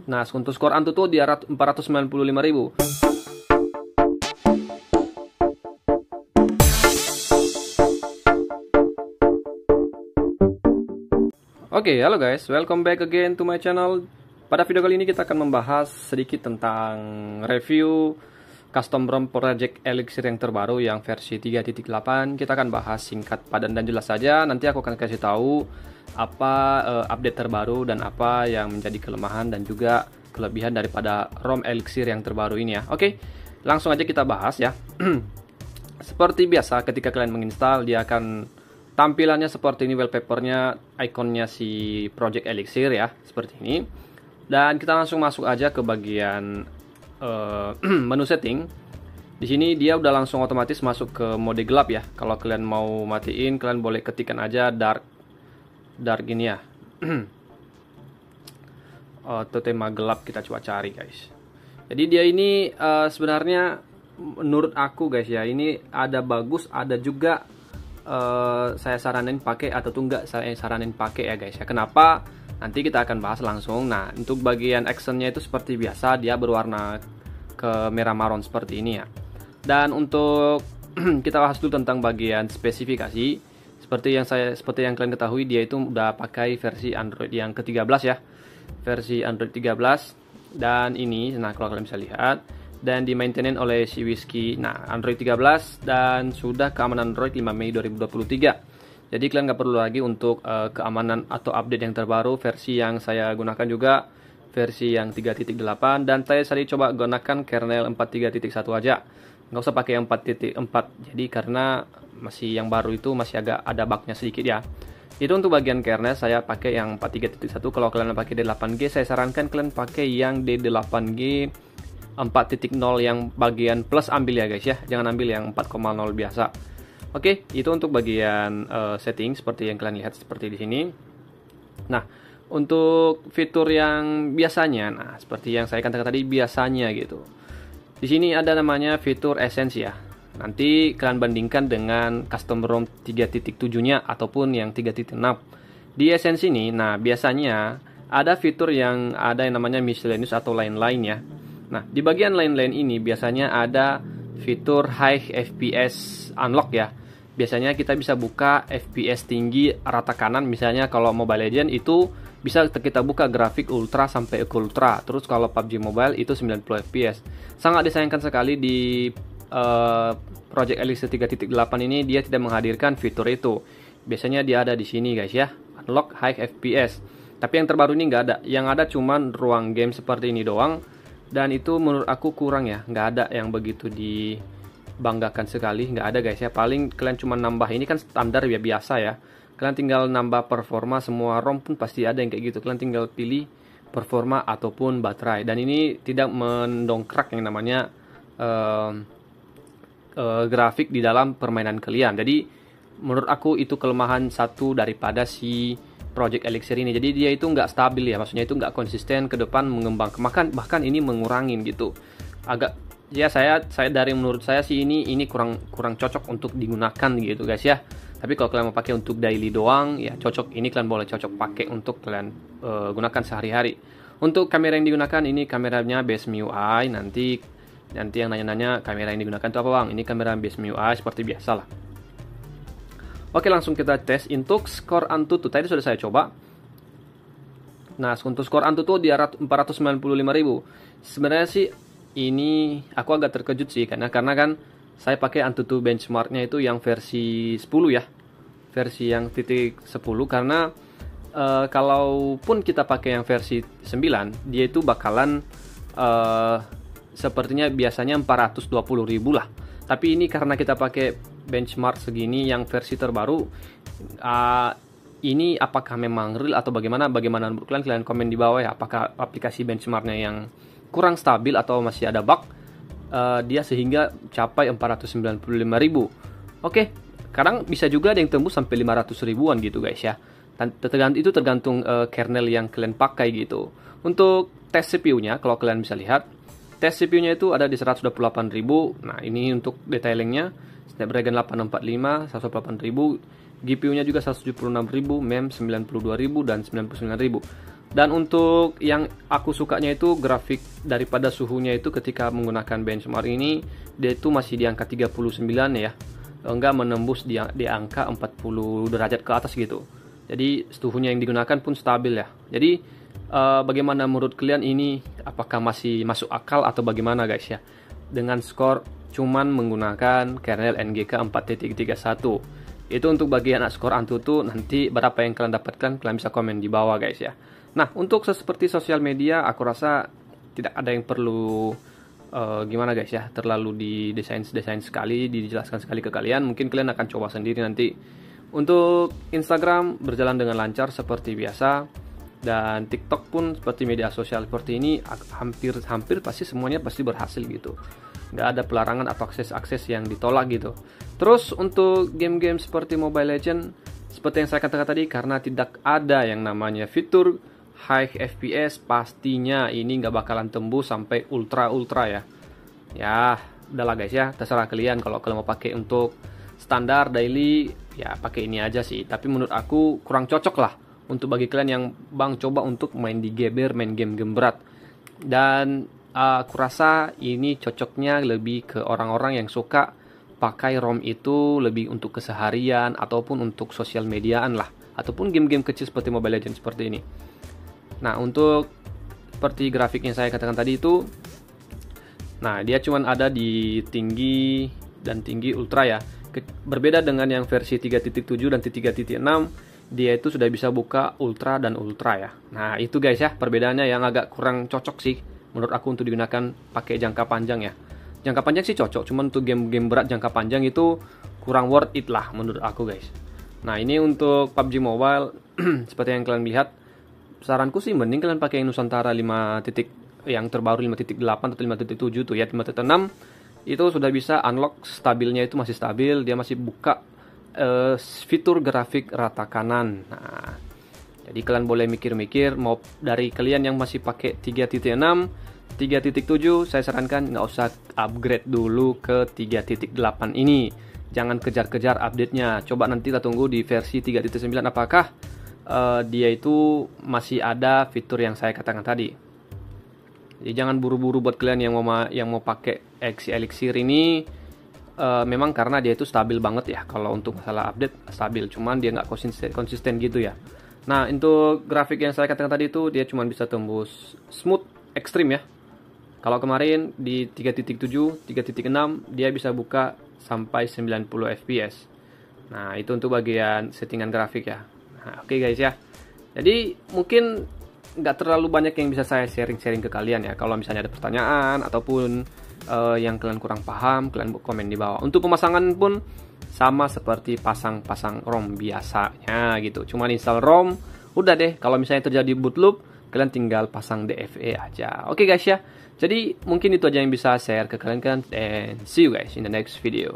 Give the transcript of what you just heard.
Nah, untuk skor Antutu di 495.000. Oke, halo guys, welcome back again to my channel. Pada video kali ini kita akan membahas sedikit tentang review custom ROM Project Elixir yang terbaru yang versi 3.8. Kita akan bahas singkat, padat, dan jelas saja. Nanti aku akan kasih tahu apa update terbaru dan apa yang menjadi kelemahan dan juga kelebihan daripada ROM Elixir yang terbaru ini ya. Oke, langsung aja kita bahas ya. Seperti biasa ketika kalian menginstal, dia akan tampilannya seperti ini, wallpapernya, ikonnya si Project Elixir ya, seperti ini. Dan kita langsung masuk aja ke bagian menu setting. Di sini dia udah langsung otomatis masuk ke mode gelap ya. Kalau kalian mau matiin, kalian boleh ketikkan aja dark ini ya. Auto tema gelap, kita coba cari guys. Jadi dia ini sebenarnya menurut aku guys ya, ini ada bagus, ada juga saya saranin pakai atau enggak saya saranin pakai ya guys ya. Kenapa? Nanti kita akan bahas langsung. Nah, untuk bagian actionnya itu seperti biasa, dia berwarna ke merah marron seperti ini ya. Dan untuk kita bahas dulu tentang bagian spesifikasi. Seperti yang kalian ketahui, dia itu udah pakai versi Android yang ke-13 ya. Versi Android 13. Dan ini, nah kalau kalian bisa lihat, dan dimaintain oleh si Whiskey. Nah, Android 13 dan sudah keamanan Android 5 Mei 2023. Jadi kalian nggak perlu lagi untuk keamanan atau update yang terbaru. Versi yang saya gunakan juga versi yang 3.8, dan saya tadi coba gunakan kernel 4.3.1 aja. Nggak usah pakai yang 4.4. Jadi karena masih yang baru itu masih agak ada bugnya sedikit ya. Itu untuk bagian kernel saya pakai yang 4.3.1. Kalau kalian pakai D8G, saya sarankan kalian pakai yang D8G 4.0 yang bagian plus ambil ya guys ya, jangan ambil yang 4.0 biasa. Oke, itu untuk bagian setting seperti yang kalian lihat seperti di sini. Nah, untuk fitur yang biasanya, nah seperti yang saya katakan tadi biasanya gitu. Di sini ada namanya fitur Essence ya. Nanti kalian bandingkan dengan custom ROM 3.7-nya ataupun yang 3.6. Di Essence ini, nah biasanya ada fitur yang ada yang namanya miscellaneous atau lain-lain ya. Nah, di bagian lain-lain ini biasanya ada fitur high FPS unlock ya. Biasanya kita bisa buka FPS tinggi rata kanan, misalnya kalau Mobile Legends itu bisa kita buka grafik ultra sampai ke ultra. Terus kalau PUBG Mobile itu 90 FPS. Sangat disayangkan sekali di Project Elixir 3.8 ini dia tidak menghadirkan fitur itu. Biasanya dia ada di sini guys ya, unlock high FPS. Tapi yang terbaru ini nggak ada. Yang ada cuman ruang game seperti ini doang. Dan itu menurut aku kurang ya, nggak ada yang begitu dibanggakan sekali, nggak ada guys ya. Paling kalian cuma nambah, ini kan standar ya biasa ya. Kalian tinggal nambah performa, semua ROM pun pasti ada yang kayak gitu. Kalian tinggal pilih performa ataupun baterai. Dan ini tidak mendongkrak yang namanya grafik di dalam permainan kalian. Jadi menurut aku itu kelemahan satu daripada si Project Elixir ini. Jadi dia itu nggak stabil ya, maksudnya itu nggak konsisten ke depan mengembang, bahkan ini mengurangin gitu. Agak ya, saya dari menurut saya sih ini kurang cocok untuk digunakan gitu guys ya. Tapi kalau kalian mau pakai untuk daily doang ya cocok, ini kalian boleh cocok pakai untuk kalian gunakan sehari-hari. Untuk kamera yang digunakan ini kameranya base MIUI. Nanti yang nanya-nanya kamera yang digunakan itu apa bang? Ini kamera base MIUI seperti biasa lah. Oke, langsung kita tes untuk skor Antutu. Tadi sudah saya coba. Nah, untuk skor Antutu di 495.000. Sebenarnya sih ini aku agak terkejut sih karena kan saya pakai Antutu benchmarknya itu yang versi 10 ya. Versi yang titik 10 karena kalaupun kita pakai yang versi 9, dia itu bakalan sepertinya biasanya 420.000 lah. Tapi ini karena kita pakai benchmark segini yang versi terbaru, ini apakah memang real atau bagaimana menurut kalian komen di bawah ya. Apakah aplikasi benchmarknya yang kurang stabil atau masih ada bug dia sehingga capai 495.000. Oke, kadang bisa juga ada yang tembus sampai 500 ribuan gitu guys ya. Itu tergantung kernel yang kalian pakai gitu. Untuk tes CPU-nya kalau kalian bisa lihat, tes CPU-nya itu ada di 128.000. Nah, ini untuk detailingnya Snapdragon 845 108.000, GPU-nya juga 176.000, MEMS 92.000 dan 99.000. Dan untuk yang aku sukanya itu grafik daripada suhunya itu ketika menggunakan benchmark ini, dia itu masih di angka 39 ya. Enggak menembus di angka 40 derajat ke atas gitu. Jadi suhunya yang digunakan pun stabil ya. Jadi bagaimana menurut kalian ini? Apakah masih masuk akal atau bagaimana guys ya? Dengan skor cuman menggunakan kernel NGK 4.31. Itu untuk bagian skor Antutu, nanti berapa yang kalian dapatkan kalian bisa komen di bawah guys ya. Nah, untuk seperti sosial media, aku rasa tidak ada yang perlu gimana guys ya, terlalu didesain sekali, dijelaskan sekali ke kalian. Mungkin kalian akan coba sendiri nanti. Untuk Instagram berjalan dengan lancar seperti biasa, dan TikTok pun seperti media sosial seperti ini hampir pasti semuanya pasti berhasil gitu. Nggak ada pelarangan atau akses yang ditolak gitu. Terus untuk game-game seperti Mobile Legends, seperti yang saya katakan tadi, karena tidak ada yang namanya fitur high FPS, pastinya ini nggak bakalan tembus sampai ultra ya. Ya, udahlah guys ya, terserah kalian. Kalau kalian mau pakai untuk standar daily, ya pakai ini aja sih. Tapi menurut aku kurang cocok lah untuk bagi kalian yang coba untuk main di gamer, main game-game berat. Dan aku rasa ini cocoknya lebih ke orang-orang yang suka pakai ROM itu lebih untuk keseharian ataupun untuk sosial mediaan lah, ataupun game-game kecil seperti Mobile Legends seperti ini. Nah, untuk seperti grafik yang saya katakan tadi itu, nah dia cuman ada di tinggi dan tinggi ultra ya. Berbeda dengan yang versi 3.7 dan 3.6, dia itu sudah bisa buka ultra dan ultra ya. Nah, itu guys ya perbedaannya yang agak kurang cocok sih menurut aku untuk digunakan pakai jangka panjang ya. Jangka panjang sih cocok, cuman untuk game-game berat jangka panjang itu kurang worth it lah menurut aku guys. Nah, ini untuk PUBG Mobile seperti yang kalian lihat, saranku sih mending kalian pakai Nusantara 5 titik yang terbaru 5.8 atau 5.7 tuh ya. 5.6 itu sudah bisa unlock stabilnya, itu masih stabil, dia masih buka fitur grafik rata kanan. Nah, jadi kalian boleh mikir-mikir, mau dari kalian yang masih pakai 3.6, 3.7, saya sarankan nggak usah upgrade dulu ke 3.8 ini. Jangan kejar-kejar update-nya. Coba nanti kita tunggu di versi 3.9 apakah dia itu masih ada fitur yang saya katakan tadi. Jadi jangan buru-buru buat kalian yang mau pakai Elixir ini. Memang karena dia itu stabil banget ya. Kalau untuk masalah update stabil, cuman dia nggak konsisten gitu ya. Nah, untuk grafik yang saya katakan tadi itu dia cuma bisa tembus smooth ekstrim ya. Kalau kemarin di 3.7, 3.6 dia bisa buka sampai 90 fps. Nah, itu untuk bagian settingan grafik ya. Nah, oke guys ya. Jadi mungkin nggak terlalu banyak yang bisa saya sharing ke kalian ya. Kalau misalnya ada pertanyaan ataupun yang kalian kurang paham, kalian komen di bawah. Untuk pemasangan pun sama seperti pasang ROM biasanya gitu. Cuman install ROM, udah deh. Kalau misalnya terjadi boot loop, kalian tinggal pasang DFE aja. Oke guys ya. Jadi mungkin itu aja yang bisa share ke kalian, and see you guys in the next video.